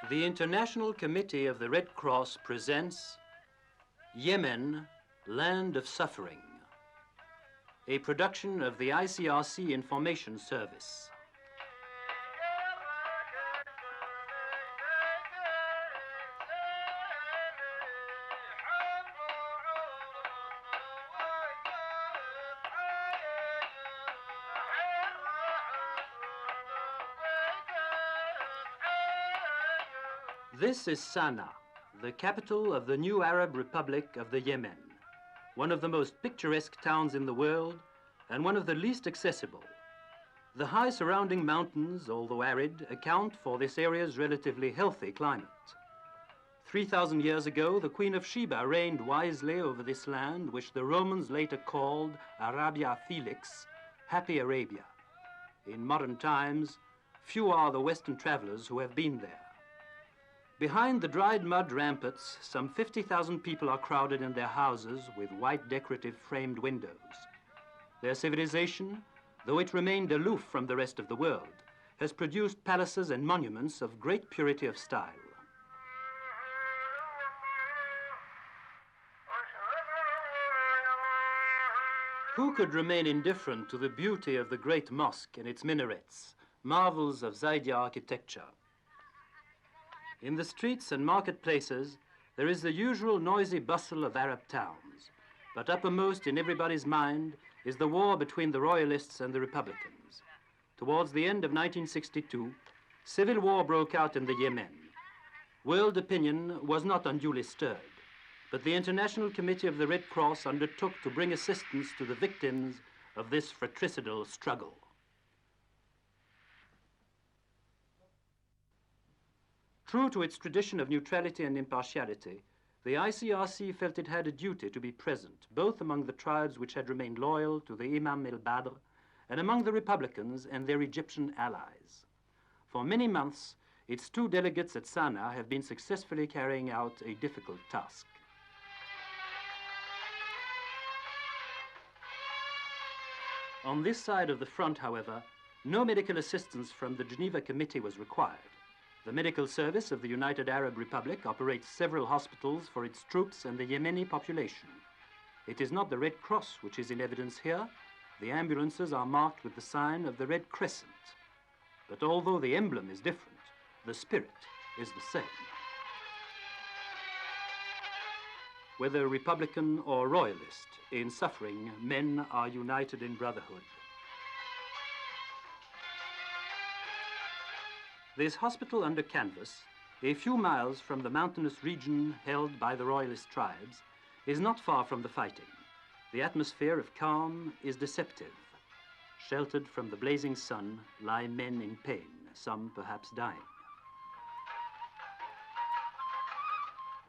The International Committee of the Red Cross presents Yemen, Land of Suffering, a production of the ICRC Information Service. This is Sana'a, the capital of the new Arab Republic of the Yemen, one of the most picturesque towns in the world and one of the least accessible. The high surrounding mountains, although arid, account for this area's relatively healthy climate. 3,000 years ago, the Queen of Sheba reigned wisely over this land, which the Romans later called Arabia Felix, Happy Arabia. In modern times, few are the Western travelers who have been there. Behind the dried mud ramparts, some 50,000 people are crowded in their houses with white decorative framed windows. Their civilization, though it remained aloof from the rest of the world, has produced palaces and monuments of great purity of style. Who could remain indifferent to the beauty of the great mosque and its minarets, marvels of Zaydi architecture? In the streets and marketplaces, there is the usual noisy bustle of Arab towns, but uppermost in everybody's mind is the war between the royalists and the republicans. Towards the end of 1962, civil war broke out in the Yemen. World opinion was not unduly stirred, but the International Committee of the Red Cross undertook to bring assistance to the victims of this fratricidal struggle. True to its tradition of neutrality and impartiality, the ICRC felt it had a duty to be present, both among the tribes which had remained loyal to the Imam el-Badr and among the Republicans and their Egyptian allies. For many months, its two delegates at Sana'a have been successfully carrying out a difficult task. On this side of the front, however, no medical assistance from the Geneva Committee was required. The medical service of the United Arab Republic operates several hospitals for its troops and the Yemeni population. It is not the Red Cross which is in evidence here. The ambulances are marked with the sign of the Red Crescent. But although the emblem is different, the spirit is the same. Whether Republican or Royalist, in suffering, men are united in brotherhood. This hospital under canvas, a few miles from the mountainous region held by the Royalist tribes, is not far from the fighting. The atmosphere of calm is deceptive. Sheltered from the blazing sun lie men in pain, some perhaps dying.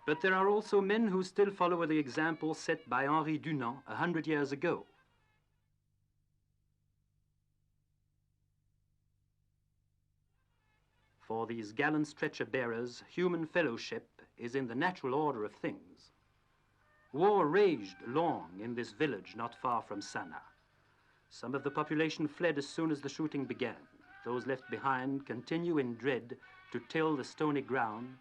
But there are also men who still follow the example set by Henri Dunant 100 years ago. For these gallant stretcher-bearers, human fellowship is in the natural order of things. War raged long in this village not far from Sana'a. Some of the population fled as soon as the shooting began. Those left behind continue in dread to till the stony ground,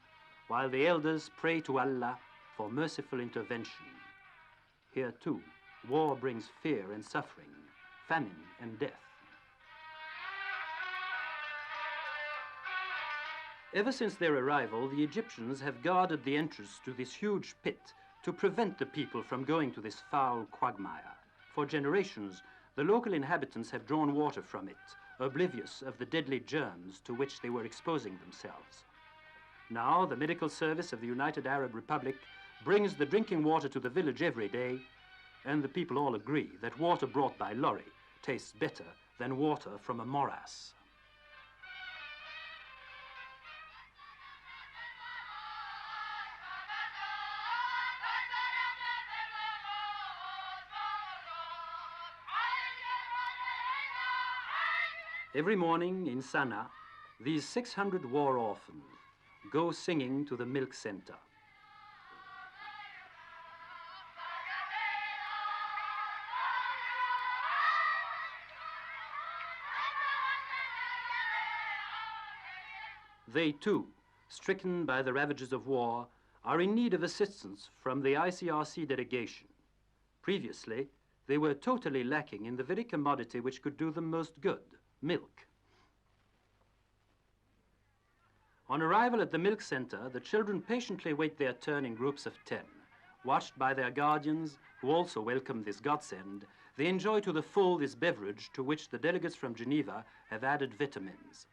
while the elders pray to Allah for merciful intervention. Here too, war brings fear and suffering, famine and death. Ever since their arrival, the Egyptians have guarded the entrance to this huge pit to prevent the people from going to this foul quagmire. For generations, the local inhabitants have drawn water from it, oblivious of the deadly germs to which they were exposing themselves. Now, the medical service of the United Arab Republic brings the drinking water to the village every day, and the people all agree that water brought by lorry tastes better than water from a morass. Every morning in Sana'a, these 600 war orphans go singing to the milk center. They too stricken by the ravages of war, are in need of assistance from the ICRC delegation. Previously, they were totally lacking in the very commodity which could do them most good, milk. On arrival at the milk center, the children patiently wait their turn in groups of 10. Watched by their guardians, who also welcome this godsend, they enjoy to the full this beverage to which the delegates from Geneva have added vitamins.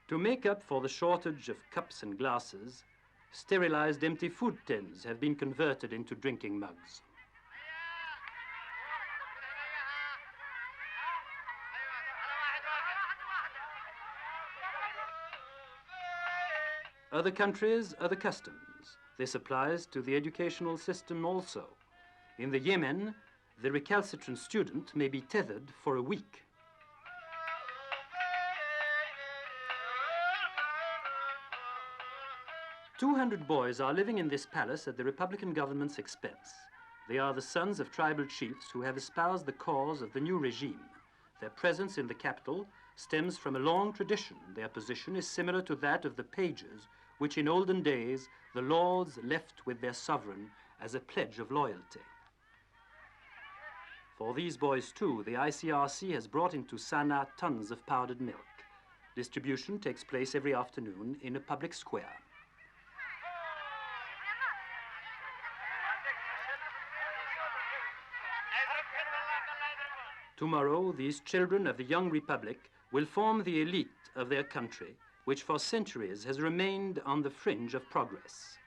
To make up for the shortage of cups and glasses, sterilized empty food tins have been converted into drinking mugs. Other countries, other customs. This applies to the educational system also. In the Yemen, the recalcitrant student may be tethered for a week. "200 boys are living in this palace at the Republican government's expense. They are the sons of tribal chiefs who have espoused the cause of the new regime. Their presence in the capital stems from a long tradition. Their position is similar to that of the pages, which in olden days the lords left with their sovereign as a pledge of loyalty. For these boys too, the ICRC has brought into Sana'a tons of powdered milk. Distribution takes place every afternoon in a public square. Tomorrow, these children of the young republic will form the elite of their country, which for centuries has remained on the fringe of progress.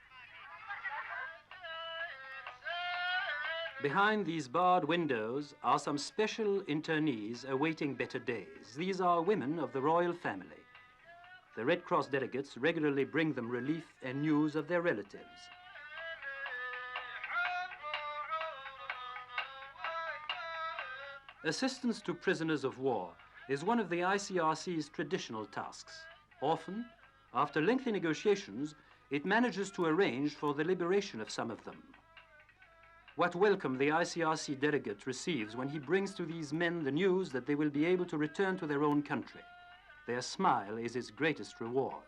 Behind these barred windows are some special internees awaiting better days. These are women of the royal family. The Red Cross delegates regularly bring them relief and news of their relatives. Assistance to prisoners of war is one of the ICRC's traditional tasks. Often, after lengthy negotiations, it manages to arrange for the liberation of some of them. What welcome the ICRC delegate receives when he brings to these men the news that they will be able to return to their own country. Their smile is his greatest reward.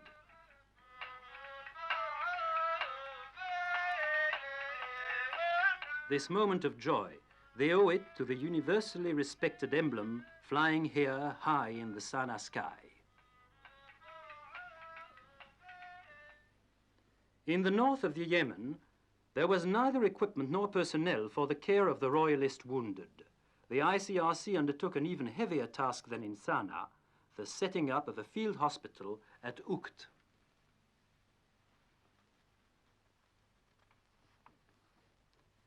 This moment of joy, they owe it to the universally respected emblem flying here high in the Sana'a sky. In the north of the Yemen, there was neither equipment nor personnel for the care of the royalist wounded. The ICRC undertook an even heavier task than in Sana'a, the setting up of a field hospital at Ukt.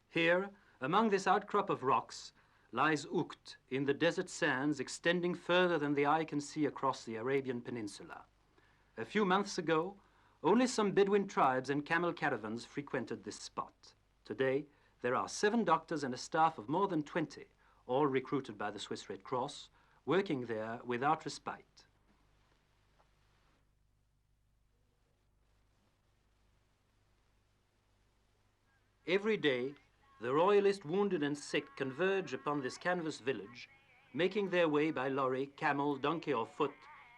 Here, among this outcrop of rocks, lies Ukt in the desert sands extending further than the eye can see across the Arabian Peninsula. A few months ago, only some Bedouin tribes and camel caravans frequented this spot. Today, there are 7 doctors and a staff of more than 20, all recruited by the Swiss Red Cross, working there without respite. Every day, the royalist wounded and sick converge upon this canvas village, making their way by lorry, camel, donkey, or foot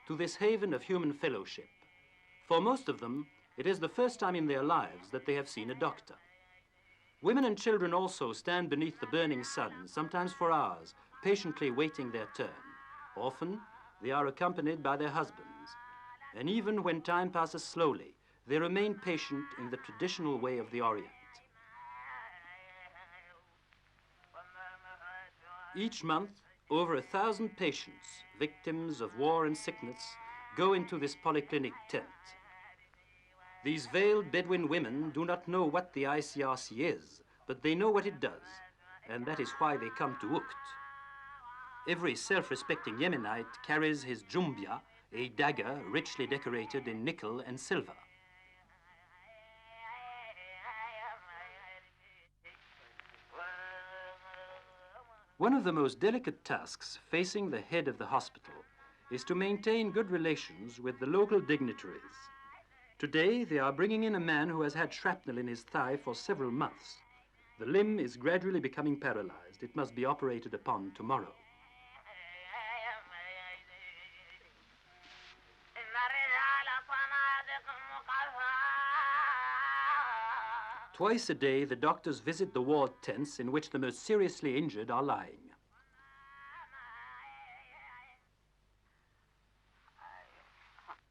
to this haven of human fellowship. For most of them, it is the first time in their lives that they have seen a doctor. Women and children also stand beneath the burning sun, sometimes for hours, patiently waiting their turn. Often, they are accompanied by their husbands. And even when time passes slowly, they remain patient in the traditional way of the Orient. Each month, over 1,000 patients, victims of war and sickness, go into this polyclinic tent. These veiled Bedouin women do not know what the ICRC is, but they know what it does, and that is why they come to Ukt. Every self-respecting Yemenite carries his jumbia, a dagger richly decorated in nickel and silver. One of the most delicate tasks facing the head of the hospital is to maintain good relations with the local dignitaries. Today, they are bringing in a man who has had shrapnel in his thigh for several months. The limb is gradually becoming paralyzed. It must be operated upon tomorrow. Twice a day, the doctors visit the ward tents in which the most seriously injured are lying.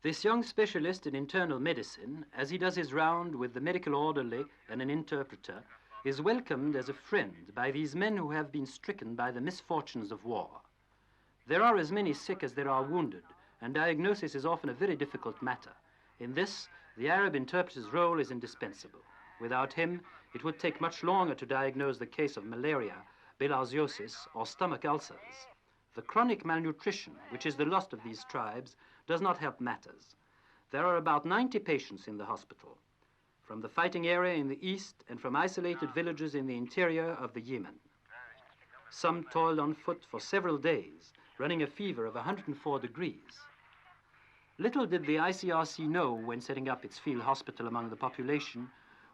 This young specialist in internal medicine, as he does his round with the medical orderly and an interpreter, is welcomed as a friend by these men who have been stricken by the misfortunes of war. There are as many sick as there are wounded, and diagnosis is often a very difficult matter. In this, the Arab interpreter's role is indispensable. Without him, it would take much longer to diagnose the case of malaria, bilharziosis, or stomach ulcers. The chronic malnutrition, which is the loss of these tribes, does not help matters. There are about 90 patients in the hospital, from the fighting area in the east and from isolated villages in the interior of the Yemen. Some toiled on foot for several days, running a fever of 104 degrees. Little did the ICRC know when setting up its field hospital among the population,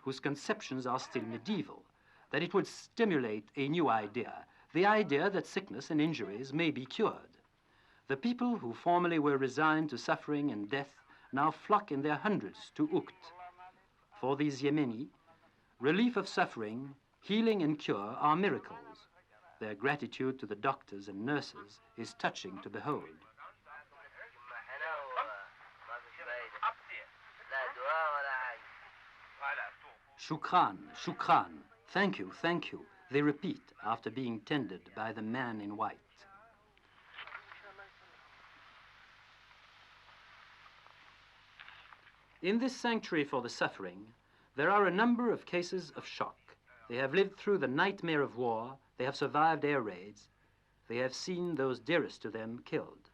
whose conceptions are still medieval, that it would stimulate a new idea, the idea that sickness and injuries may be cured. The people who formerly were resigned to suffering and death now flock in their hundreds to Ukt. For these Yemeni, relief of suffering, healing and cure are miracles. Their gratitude to the doctors and nurses is touching to behold. Shukran, shukran, thank you, they repeat after being tended by the man in white. In this sanctuary for the suffering, there are a number of cases of shock. They have lived through the nightmare of war, they have survived air raids, they have seen those dearest to them killed.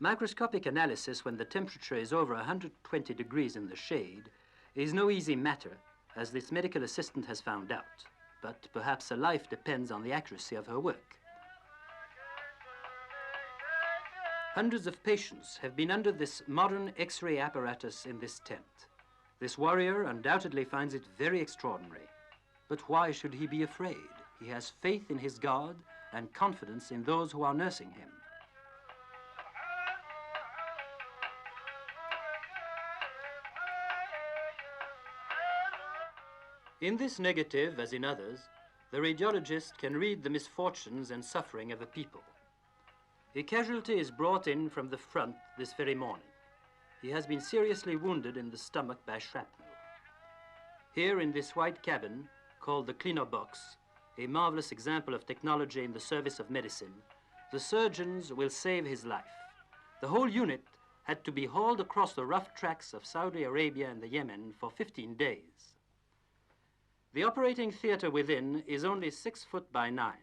Microscopic analysis when the temperature is over 120 degrees in the shade is no easy matter, as this medical assistant has found out. But perhaps her life depends on the accuracy of her work. Hundreds of patients have been under this modern X-ray apparatus in this tent. This warrior undoubtedly finds it very extraordinary. But why should he be afraid? He has faith in his God and confidence in those who are nursing him. In this negative, as in others, the radiologist can read the misfortunes and suffering of a people. A casualty is brought in from the front this very morning. He has been seriously wounded in the stomach by shrapnel. Here in this white cabin, called the cleaner box, a marvelous example of technology in the service of medicine, the surgeons will save his life. The whole unit had to be hauled across the rough tracks of Saudi Arabia and the Yemen for 15 days. The operating theater within is only 6 foot by 9,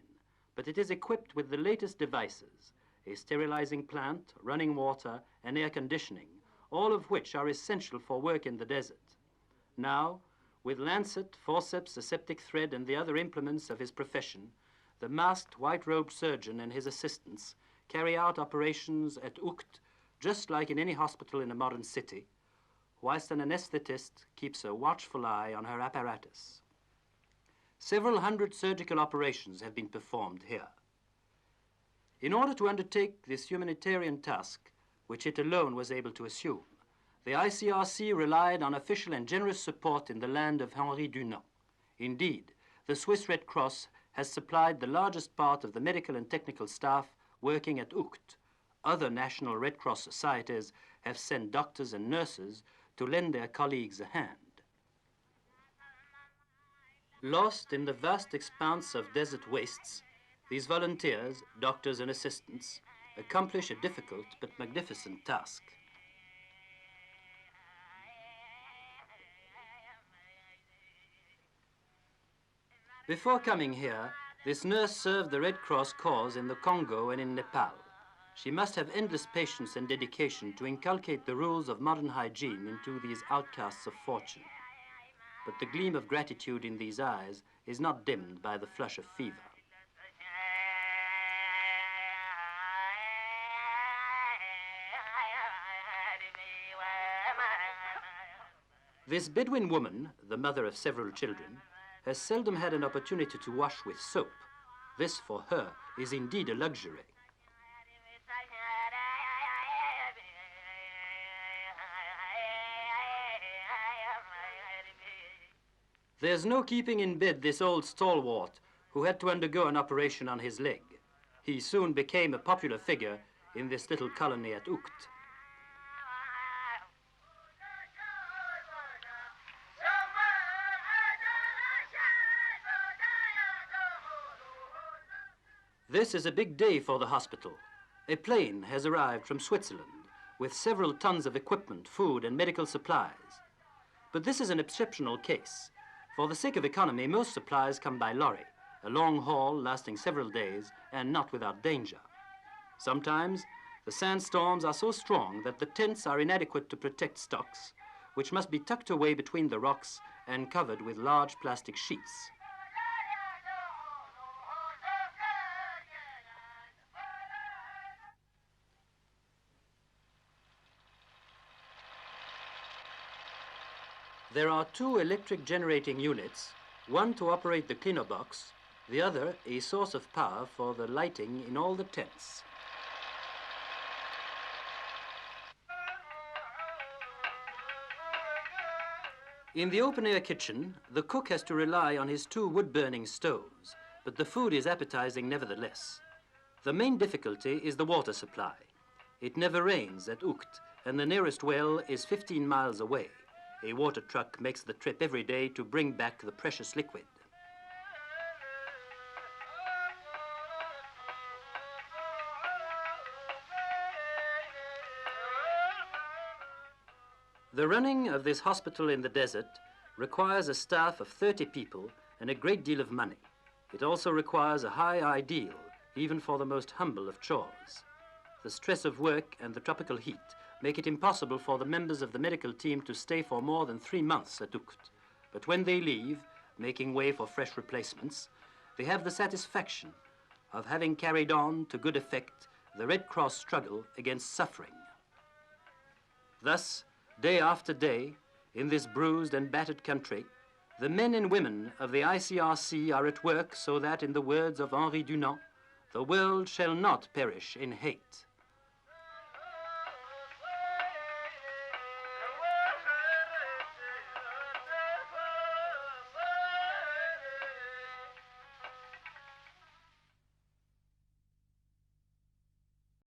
but it is equipped with the latest devices, a sterilizing plant, running water, and air conditioning, all of which are essential for work in the desert. Now, with lancet, forceps, aseptic thread, and the other implements of his profession, the masked white-robed surgeon and his assistants carry out operations at Ukt, just like in any hospital in a modern city, whilst an anesthetist keeps a watchful eye on her apparatus. Several hundred surgical operations have been performed here. In order to undertake this humanitarian task, which it alone was able to assume, the ICRC relied on official and generous support in the land of Henri Dunant. Indeed, the Swiss Red Cross has supplied the largest part of the medical and technical staff working at Ukt. Other national Red Cross societies have sent doctors and nurses to lend their colleagues a hand. Lost in the vast expanse of desert wastes, these volunteers, doctors and assistants, accomplish a difficult but magnificent task. Before coming here, this nurse served the Red Cross cause in the Congo and in Nepal. She must have endless patience and dedication to inculcate the rules of modern hygiene into these outcasts of fortune. But the gleam of gratitude in these eyes is not dimmed by the flush of fever. This Bedouin woman, the mother of several children, has seldom had an opportunity to wash with soap. This, for her, is indeed a luxury. There's no keeping in bed this old stalwart who had to undergo an operation on his leg. He soon became a popular figure in this little colony at Ukt. This is a big day for the hospital. A plane has arrived from Switzerland with several tons of equipment, food, and medical supplies. But this is an exceptional case. For the sake of economy, most supplies come by lorry, a long haul lasting several days and not without danger. Sometimes, the sandstorms are so strong that the tents are inadequate to protect stocks, which must be tucked away between the rocks and covered with large plastic sheets. There are two electric generating units, one to operate the cleaner box, the other a source of power for the lighting in all the tents. In the open-air kitchen, the cook has to rely on his two wood-burning stoves, but the food is appetizing nevertheless. The main difficulty is the water supply. It never rains at Ukt, and the nearest well is 15 miles away. A water truck makes the trip every day to bring back the precious liquid. The running of this hospital in the desert requires a staff of 30 people and a great deal of money. It also requires a high ideal, even for the most humble of chores. The stress of work and the tropical heat make it impossible for the members of the medical team to stay for more than 3 months at Ukt. But when they leave, making way for fresh replacements, they have the satisfaction of having carried on to good effect the Red Cross struggle against suffering. Thus, day after day, in this bruised and battered country, the men and women of the ICRC are at work so that, in the words of Henri Dunant, the world shall not perish in hate.